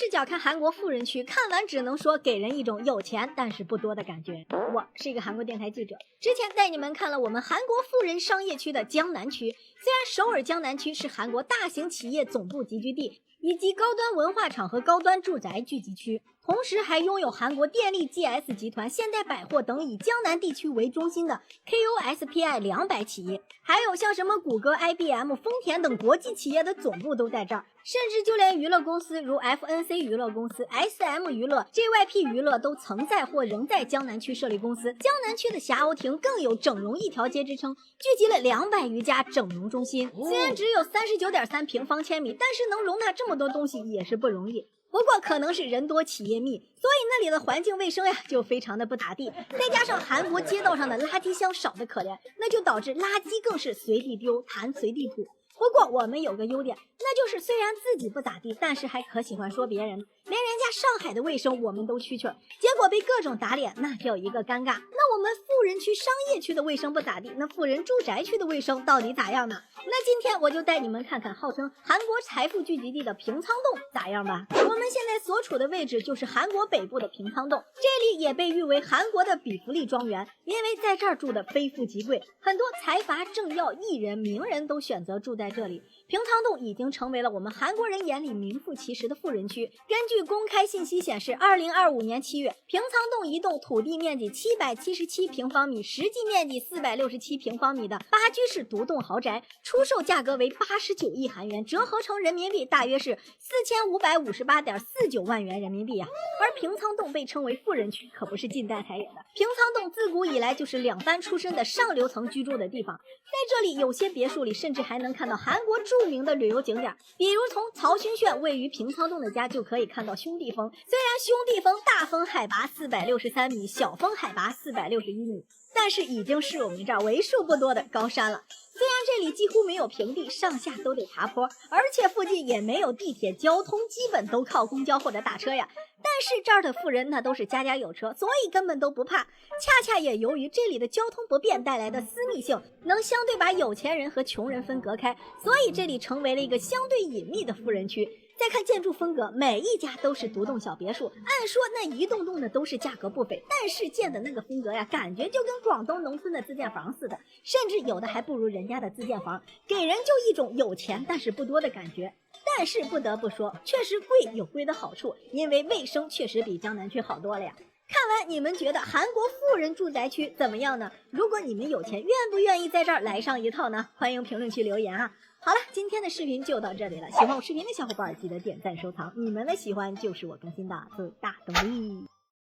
视角看韩国富人区，看完只能说给人一种有钱但是不多的感觉。我是一个韩国电台记者，之前带你们看了我们韩国富人商业区的江南区。虽然首尔江南区是韩国大型企业总部集聚地，以及高端文化场和高端住宅聚集区，同时还拥有韩国电力 GS 集团、现代百货等以江南地区为中心的 KOSPI 200企业，还有像什么谷歌、IBM、丰田等国际企业的总部都在这儿，甚至就连娱乐公司如 FNC 娱乐公司、SM 娱乐、JYP 娱乐都曾在或仍在江南区设立公司。江南区的霞鸥亭更有整容一条街之称，聚集了200余家整容中心。虽然只有39.3平方千米，但是能容纳这么多东西也是不容易。不过可能是人多企业密，所以那里的环境卫生呀就非常的不咋地，再加上韩国街道上的垃圾箱少得可怜，那就导致垃圾更是随地丢，痰随地吐。不过我们有个优点，那就是虽然自己不咋地，但是还可喜欢说别人，连人家上海的卫生我们都蛐蛐儿，结果被各种打脸，那叫一个尴尬。那我们富人区商业区的卫生不咋地，那富人住宅区的卫生到底咋样呢？那今天我就带你们看看号称韩国财富聚集地的平仓洞咋样吧。我们现在所处的位置就是韩国北部的平仓洞，这里也被誉为韩国的比弗利庄园，因为在这儿住的非富即贵，很多财阀、政要、艺人、名人都选择住在这里。平仓洞已经成为了我们韩国人眼里名副其实的富人区。根据公开信息显示，2025年7月，平仓洞一栋土地面积777平方米，实际面积467平方米的8居室独栋豪宅，出售价格为89亿韩元，折合成人民币大约是4558.49万元人民币啊。而平仓洞被称为富人区，可不是近代才有的。平仓洞自古以来就是两班出身的上流层居住的地方，在这里有些别墅里甚至还能看到韩国著名的旅游景点，比如从曹勋炫位于平仓洞的家就可以看到兄弟峰。虽然兄弟峰大峰海拔463米，小峰海拔461米，但是已经是我们这儿为数不多的高山了。虽然这里几乎没有平地，上下都得爬坡，而且附近也没有地铁，交通基本都靠公交或者打车呀。但是这儿的富人那都是家家有车，所以根本都不怕。恰恰也由于这里的交通不便带来的私密性，能相对把有钱人和穷人分隔开，所以这里成为了一个相对隐秘的富人区。再看建筑风格，每一家都是独栋小别墅，按说那一栋栋的都是价格不菲，但是建的那个风格呀，感觉就跟广东农村的自建房似的，甚至有的还不如人家的自建房，给人就一种有钱但是不多的感觉。但是不得不说，确实贵有贵的好处，因为卫生确实比江南区好多了呀。看完你们觉得韩国富人住宅区怎么样呢？如果你们有钱，愿不愿意在这儿来上一套呢？欢迎评论区留言啊！好了，今天的视频就到这里了。喜欢我视频的小伙伴记得点赞收藏，你们的喜欢就是我更新的最大动力。